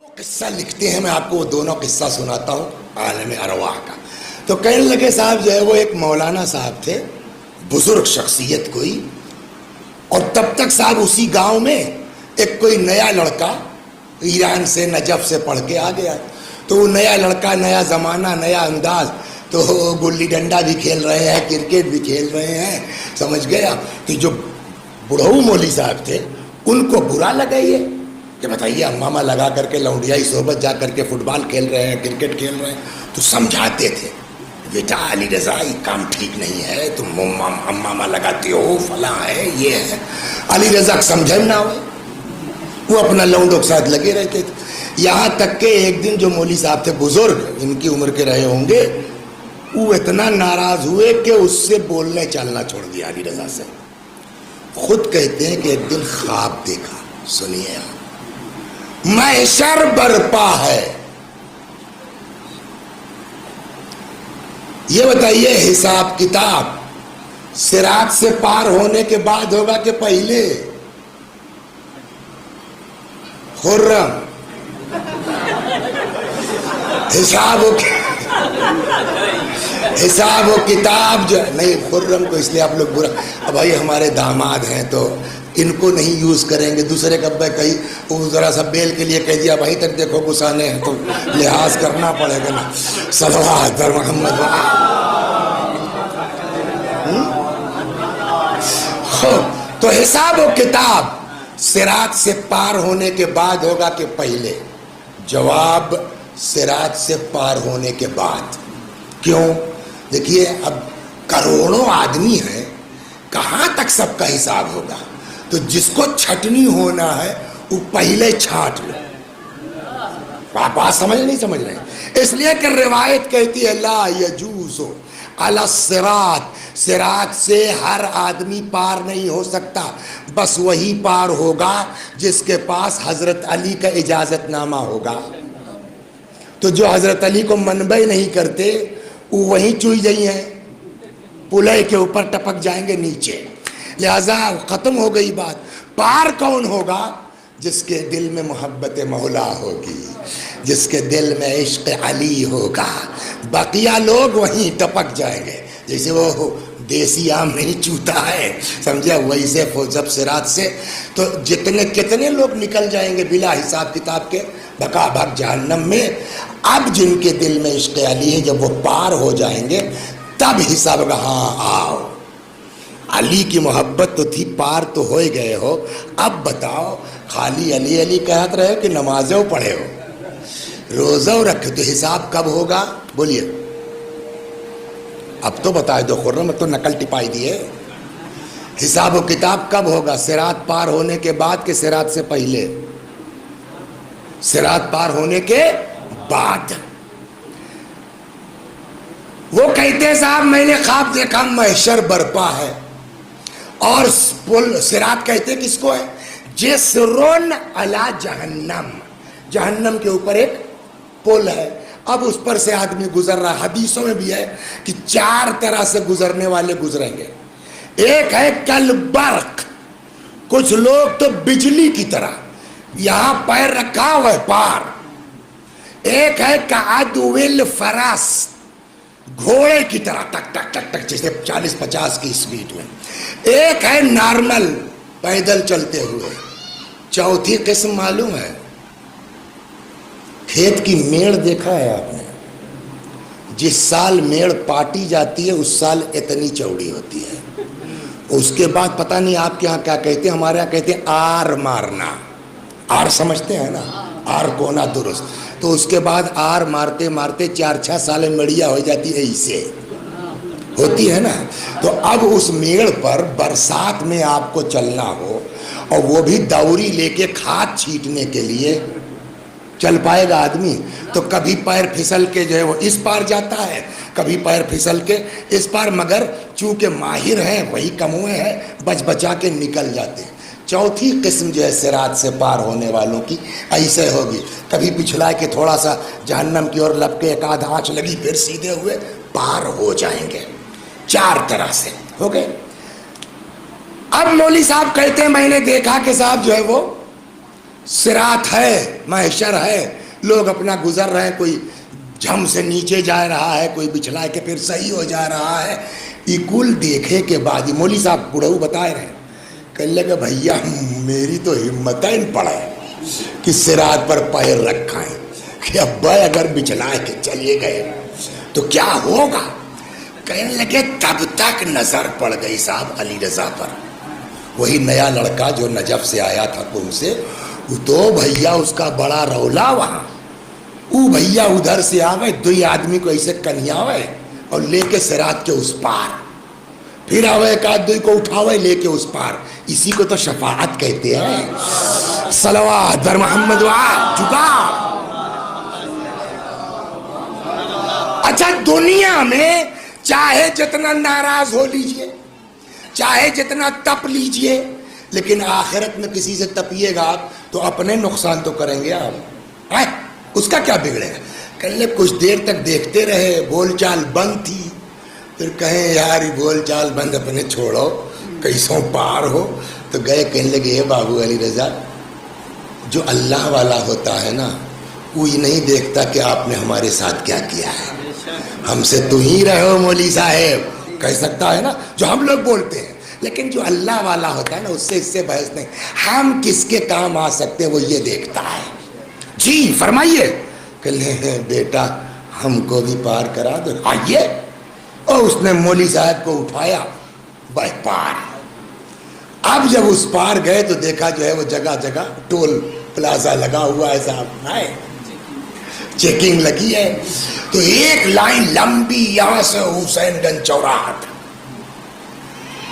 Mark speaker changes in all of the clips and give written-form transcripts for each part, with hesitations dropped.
Speaker 1: قصہ لکھتے ہیں، میں آپ کو وہ دونوں قصہ سناتا ہوں عالم ارواح کا. تو کہنے لگے صاحب جو ہے وہ ایک مولانا صاحب تھے، بزرگ شخصیت کوئی، اور تب تک صاحب اسی گاؤں میں ایک کوئی نیا لڑکا ایران سے نجف سے پڑھ کے آ گیا. تو وہ نیا لڑکا، نیا زمانہ، نیا انداز، تو گلی ڈنڈا بھی کھیل رہے ہیں، کرکٹ بھی کھیل رہے ہیں، سمجھ گیا. تو جو بڑھؤ مولوی صاحب تھے ان کو برا لگا یہ کہ بتائیے امامہ لگا کر کے لونڈیائی صحبت جا کر کے فٹ بال کھیل رہے ہیں، کرکٹ کھیل رہے ہیں. تو سمجھاتے تھے، بیٹا علی رضا یہ کام ٹھیک نہیں ہے، تم امامہ لگاتے ہو، فلاں ہے، یہ ہے. علی رضا سمجھے نہ ہوئے، وہ اپنا لونڈوں کے ساتھ لگے رہتے تھے. یہاں تک کہ ایک دن جو مولوی صاحب تھے بزرگ، ان کی عمر کے رہے ہوں گے، وہ اتنا ناراض ہوئے کہ اس سے بولنے چالنا چھوڑ دیا علی رضا سے. خود کہتے ہیں کہ ایک دن خواب دیکھا، سنیے آپ، محشر برپا ہے. یہ بتائیے حساب کتاب صراط سے پار ہونے کے بعد ہوگا کہ پہلے؟ خرم حساب و کتاب جو نہیں، خرم کو اس لیے آپ لوگ برا، اب بھائی ہمارے داماد ہیں تو ان کو نہیں یوز کریں گے. دوسرے کبے کہیں وہ ذرا سا بیل کے لیے کہہ دیا وہیں تک دیکھو گسانے ہیں تو لحاظ کرنا پڑے گا نا. صلوات بر محمد. تو حساب و کتاب صراط سے پار ہونے کے بعد ہوگا کہ پہلے؟ جواب، صراط سے پار ہونے کے بعد. کیوں؟ دیکھیے اب کروڑوں آدمی ہیں، کہاں تک سب کا حساب ہوگا؟ تو جس کو چھٹنی ہونا ہے وہ پہلے چھانٹ لو. آپ بات نہیں سمجھ رہے ہیں؟ اس لیے کہ روایت کہتی ہے لا یجوز علی الصراط، صراط سے ہر آدمی پار نہیں ہو سکتا، بس وہی پار ہوگا جس کے پاس حضرت علی کا اجازت نامہ ہوگا. تو جو حضرت علی کو منبع نہیں کرتے وہ وہیں چوئی جائی ہیں، پلے کے اوپر ٹپک جائیں گے نیچے. لہذا ختم ہو گئی بات. پار کون ہوگا؟ جس کے دل میں محبت مولا ہوگی، جس کے دل میں عشق علی ہوگا. بقیہ لوگ وہیں ٹپک جائیں گے. جیسے وہ دیسی آم نہیں چوتا ہے، سمجھا، ویسے جب صراط سے تو کتنے لوگ نکل جائیں گے بلا حساب کتاب کے بھگا بھگ جہنم میں. اب جن کے دل میں عشق علی ہے جب وہ پار ہو جائیں گے تب حساب کا. ہاں آؤ، علی کی محبت تو تھی، پار تو ہو ہی گئے ہو، اب بتاؤ خالی علی علی کہتے رہے کہ نمازیں پڑھے ہو، روزہ رکھے، تو حساب کب ہوگا؟ بولیے اب تو بتا دو خرم، تو نقل ٹپائی دیے. حساب و کتاب کب ہوگا؟ صراط پار ہونے کے بعد کہ صراط سے پہلے؟ صراط پار ہونے کے بعد. وہ کہتے ہیں صاحب میں نے خواب دیکھا محشر برپا ہے، اور صراط کہتے کس کو ہے؟ جسرن علی جہنم، جہنم کے اوپر ایک پل ہے. اب اس پر سے آدمی گزر رہا. حدیثوں میں بھی ہے کہ 4 طرح سے گزرنے والے گزریں گے. ایک ہے کل برق، کچھ لوگ تو بجلی کی طرح یہاں پیر رکھا ہوا ہے پار. ایک ہے کعدو الفرس، گھوڑے کی طرح ٹک ٹک ٹک ٹک، جیسے 40-50 کی اسپیڈ میں. ایک ہے نارمل، پیدل چلتے ہوئے. چوتھی قسم معلوم ہے؟ کھیت کی میڑ دیکھا ہے آپ نے؟ جس سال میڑ پاٹی جاتی ہے اس سال اتنی چوڑی ہوتی ہے. اس کے بعد پتہ نہیں آپ کے یہاں کیا کہتے ہیں، ہمارے یہاں کہتے ہیں آر مارنا. آر سمجھتے ہیں نا، آر کونا درست. تو اس کے بعد آر مارتے مارتے 4-6 سال میڑیا ہو جاتی ہے، ایسے ہوتی ہے نا. تو اب اس میڑ پر برسات میں آپ کو چلنا ہو، اور وہ بھی دوری لے کے کھاد چھینٹنے کے لیے، چل پائے گا آدمی؟ تو کبھی پیر پھسل کے جو ہے وہ اس پار جاتا ہے، کبھی پیر پھسل کے اس پار، مگر چونکہ ماہر ہیں وہی کموئے ہیں، بچ بچا کے نکل جاتے ہیں. چوتھی قسم جو ہے صراط سے پار ہونے والوں کی ایسے ہوگی، کبھی پچھلا کے تھوڑا سا جہنم کی اور لپ کے ایک آدھ آنچ لگی، پھر سیدھے ہوئے پار ہو جائیں گے. 4 طرح سے ہو گئے. اب مولوی صاحب کہتے ہیں میں نے دیکھا کہ صاحب جو ہے وہ صراط ہے، محشر ہے، لوگ اپنا گزر رہے ہیں، کوئی جھم سے نیچے جا رہا ہے، کوئی بچھلا کے پھر صحیح ہو جا رہا ہے. یہ کل دیکھے کے بعد ہی مولوی صاحب بڑھو بتائے رہے ہیں، کہنے لگے بھیا میری تو ہمت ہی نہیں پڑے کہ صراط پر پیر رکھائیں کہ ابا اگر بچھلا کے چلے گئے تو کیا ہوگا. کہنے لگے تب تک نظر پڑ گئی صاحب علی رضا پر، وہی نیا لڑکا جو نجف سے آیا تھا قم سے، تو بھیا اس کا بڑا رولا وہاں، وہ بھیا ادھر سے آوے، دو آدمی کو ایسے کنیاوے اور لے کے صراط کے اس پار، پھر آوے ایک آدمی کو اٹھاوے لے کے اس پار. اسی کو تو شفاعت کہتے ہیں. صلوات بر محمد وآل جھکا. اچھا دنیا میں چاہے جتنا ناراض ہو لیجئے، چاہے جتنا تپ لیجئے، لیکن آخرت میں کسی سے تپیے گا تو اپنے نقصان تو کریں گے آپ. اس کا کیا بگڑے گا. کہنے کچھ دیر تک دیکھتے رہے، بول چال بند تھی، پھر کہیں یار یہ بول چال بند اپنے چھوڑو، کیسوں پار ہو. تو گئے، کہنے لگے اے بابو علی رضا، جو اللہ والا ہوتا ہے نا وہ یہ نہیں دیکھتا کہ آپ نے ہمارے ساتھ کیا کیا ہے، ہم سے تو ہی رہو مولوی صاحب، کہہ سکتا ہے نا جو ہم لوگ بولتے ہیں. لیکن جو اللہ والا ہوتا ہے نا اس سے بحث نہیں، ہم کس کے کام آ سکتے ہیں وہ یہ دیکھتا ہے. جی فرمائیے. کہ لے بیٹا ہم کو بھی پار کرا دو، آئیے. اور اس نے مولوی صاحب کو اٹھایا، بھائی پار. اب جب اس پار گئے تو دیکھا جو ہے وہ جگہ جگہ ٹول پلازا لگا ہوا ہے صاحب، چیکنگ لگی ہے. تو ایک لائن لمبی یہاں سے حسین گنج چوراہا تھا.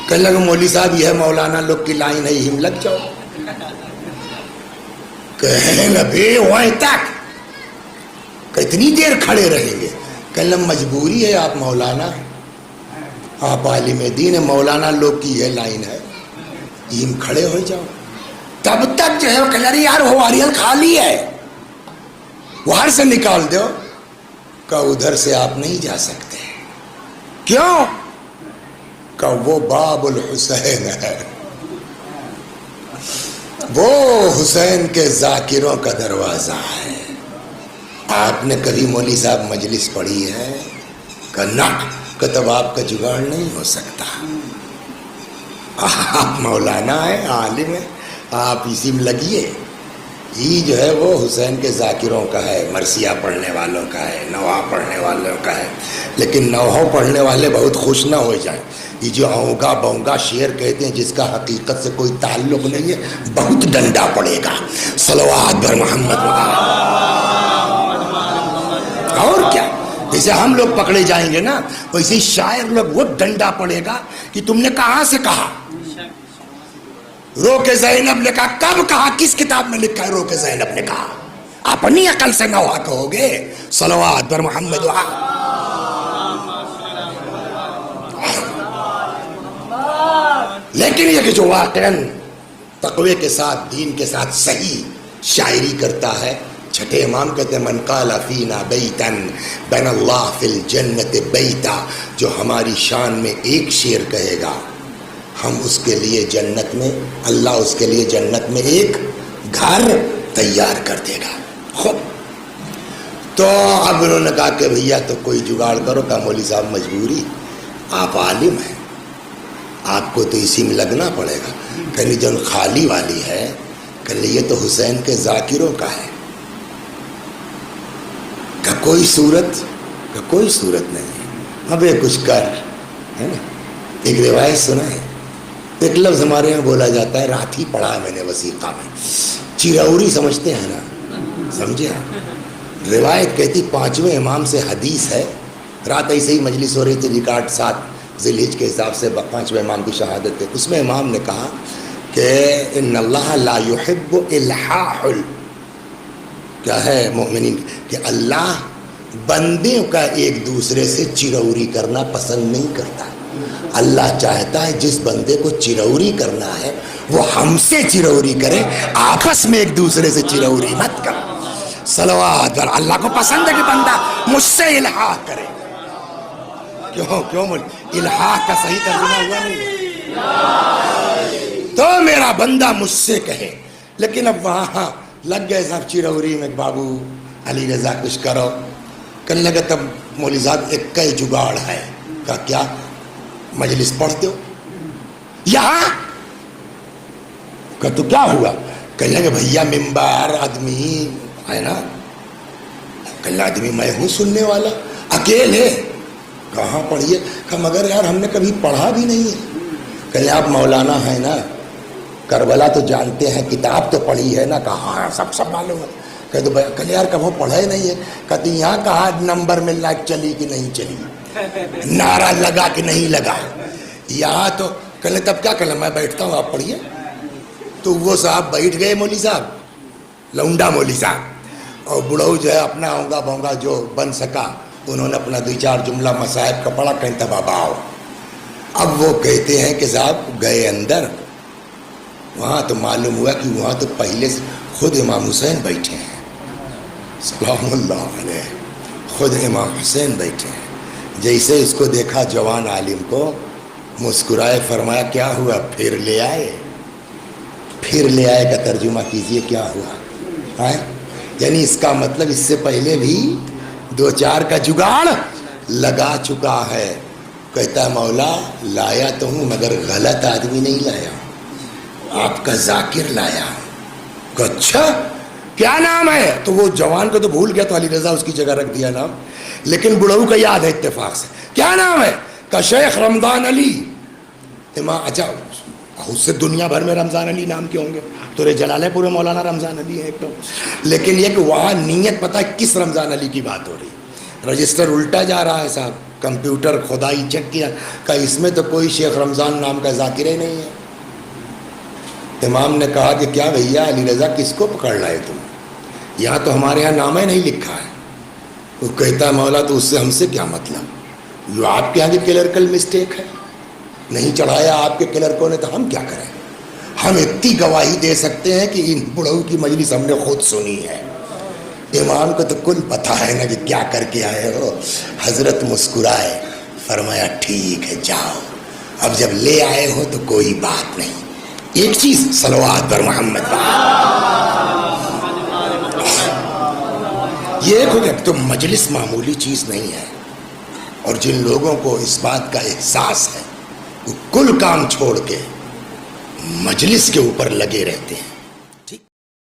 Speaker 1: کہنے لگا مولوی صاحب یہ مولانا لوگ کی لائن ہے، ہم لگ جاؤ. کہنے لگے وہیں تک کتنی دیر کھڑے رہیں گے. کہنے لگا مجبوری ہے، آپ مولانا ہیں، آپ عالم دین ہے، مولانا لوگ کی یہ لائن ہے، ہم کھڑے ہو جاؤ. تب تک جو ہے وہ کہہ رہے یار وہ واریل خالی ہے، وہاں سے نکال دو. کہ ادھر سے آپ نہیں جا سکتے. کیوں؟ کہ وہ باب الحسین ہے، وہ حسین کے ذاکروں کا دروازہ ہے. آپ نے کبھی مولوی صاحب مجلس پڑھی ہے؟ کہ نہ. کہ تب آپ کا جگاڑ نہیں ہو سکتا. آپ مولانا ہے، عالم ہے، آپ اسی میں لگیے. یہ جو ہے وہ حسین کے ذاکروں کا ہے، مرثیہ پڑھنے والوں کا ہے، نوحہ پڑھنے والوں کا ہے. لیکن نوحہ پڑھنے والے بہت خوش نہ ہو جائیں. یہ جو اونگا بونگا شعر کہتے ہیں جس کا حقیقت سے کوئی تعلق نہیں ہے، بہت ڈنڈا پڑے گا. صلوات بر محمد. اور کیا، جیسے ہم لوگ پکڑے جائیں گے نا ویسے شاعر لوگ وہ ڈنڈا پڑے گا کہ تم نے کہاں سے کہا. رو کے زینب نے کہا، کب کہا، کس کتاب میں لکھا ہے رو کے زینب نے کہا؟ اپنی عقل سے نوحہ کہو گے. صلوات بر محمد. لیکن یہ کہ جو واقعاً تقوی کے ساتھ، دین کے ساتھ صحیح شاعری کرتا ہے، چھٹے امام کہتے ہیں من قال فینا بیتن بین اللہ فی الجنت بیتا، جو ہماری شان میں ایک شعر کہے گا ہم اس کے لیے جنت میں، اللہ اس کے لیے جنت میں ایک گھر تیار کر دے گا. خوب. تو اب انہوں نے کہا کہ بھیا تو کوئی جگاڑ کرو. کہا مولوی صاحب مجبوری، آپ عالم ہیں، آپ کو تو اسی میں لگنا پڑے گا. کہنے جو خالی والی ہے، کہنے یہ تو حسین کے ذاکروں کا ہے. کہ کوئی صورت، کہ کوئی صورت نہیں. اب یہ کچھ کر ہے نا. ایک روایت سنا ہے، ایک لفظ ہمارے یہاں بولا جاتا ہے، رات ہی پڑھا میں نے وثیقہ میں، چیروری سمجھتے ہیں نا، سمجھے. روایت کہتی 5ویں امام سے حدیث ہے، رات ایسے ہی مجلس ہو رہی تھی، ریکارڈ 7 ذی الحجہ کے حساب سے 5ویں امام کی شہادت ہے. اس میں امام نے کہا کہ ان اللہ لا يحب الحاح، کیا ہے مومنین، کہ اللہ بندوں کا ایک دوسرے سے چروری کرنا پسند نہیں کرتا. اللہ چاہتا ہے جس بندے کو چروری کرنا ہے وہ ہم سے چروری کرے، آپس میں ایک دوسرے سے چروری مت کر. صلوات. اللہ کو پسند ہے کہ بندہ مجھ سے الحاح کرے. کیوں الحاح کا صحیح ترجمہ ہوا نہیں؟ تو میرا بندہ مجھ سے کہے، لیکن اب وہاں لگ گئے صاحب چروری میں، بابو علی رضا کچھ کرو. کہنے لگا تب مولوی صاحب ایک کئی جگاڑ ہے. کہا کیا؟ مجلس پڑھتے ہو یہاں؟ کہ تو کیا ہوا؟ کہنے لگے بھیا ممبر آدمی ہے نا. کہنے آدمی میں ہوں سننے والا اکیلے. کہاں پڑھیے؟ کہ مگر یار ہم نے کبھی پڑھا بھی نہیں ہے. کہنے آپ مولانا ہیں نا، کربلا تو جانتے ہیں، کتاب تو پڑھی ہے نا. کہاں سب معلوم ہے. کہ تو کہنے یار کب وہ پڑھا ہی نہیں ہے. کہتے یہاں کہاں نمبر میں لائٹ چلی کہ نہیں چلی، نعرہ لگا کہ نہیں لگا یہاں تو. کہنے تب کیا کرنا، میں بیٹھتا ہوں آپ پڑھیے. تو وہ صاحب بیٹھ گئے مولوی صاحب، لونڈا مولوی صاحب. اور بڑھو جو ہے اپنا اونگا بونگا جو بن سکا انہوں نے اپنا 2-4 جملہ مصائب کا پڑھا. کہیں تب اب آؤ. اب وہ کہتے ہیں کہ صاحب گئے اندر، وہاں تو معلوم ہوا کہ وہاں تو پہلے سے خود امام حسین بیٹھے ہیں سلام اللہ علیہ. خود امام حسین بیٹھے ہیں. جیسے اس کو دیکھا جوان عالم کو، مسکرائے، فرمایا کیا ہوا؟ پھر لے آئے. پھر لے آئے کا ترجمہ کیجئے کیا ہوا. یعنی اس کا مطلب اس سے پہلے بھی 2-4 کا جگاڑ لگا چکا ہے. کہتا ہے مولا لایا تو ہوں مگر غلط آدمی نہیں لایا، آپ کا ذاکر لایا. کہ اچھا کیا نام ہے؟ تو وہ جوان کو تو بھول گیا، تو علی رضا اس کی جگہ رکھ دیا نام. لیکن بڑھو کا یاد ہے اتفاق سے. کیا نام ہے؟ کہ شیخ رمضان علی. اچھا اس سے دنیا بھر میں رمضان علی نام کے ہوں گے، تو جلالہ پورے مولانا رمضان علی ہے ایک تو. لیکن یہ کہ وہاں نیت پتہ ہے کس رمضان علی کی بات ہو رہی. رجسٹر الٹا جا رہا ہے صاحب، کمپیوٹر خدائی چیک کیا کہ اس میں تو کوئی شیخ رمضان نام کا ذاکر ہی نہیں ہے. امام نے کہا کہ کیا بھیا علی رضا کس کو پکڑ لائے تم؟ یہاں تو ہمارے یہاں نام ہی نہیں لکھا ہے. وہ کہتا ہے مولا تو اس سے ہم سے کیا مطلب، جو آپ کے یہاں کی کلرکل مسٹیک ہے، نہیں چڑھایا آپ کے کلرکوں نے تو ہم کیا کریں. ہم اتنی گواہی دے سکتے ہیں کہ ان بڑھوں کی مجلس ہم نے خود سنی ہے. امام کو تو کل پتہ ہے نا کہ کیا کر کے آئے ہو. حضرت مسکرائے، فرمایا ٹھیک ہے جاؤ، اب جب لے آئے ہو تو کوئی بات نہیں. ایک چیز صلوات پر محمد یہ ایک ہو گیا. تو مجلس معمولی چیز نہیں ہے، اور جن لوگوں کو اس بات کا احساس ہے وہ کل کام چھوڑ کے مجلس کے اوپر لگے رہتے ہیں.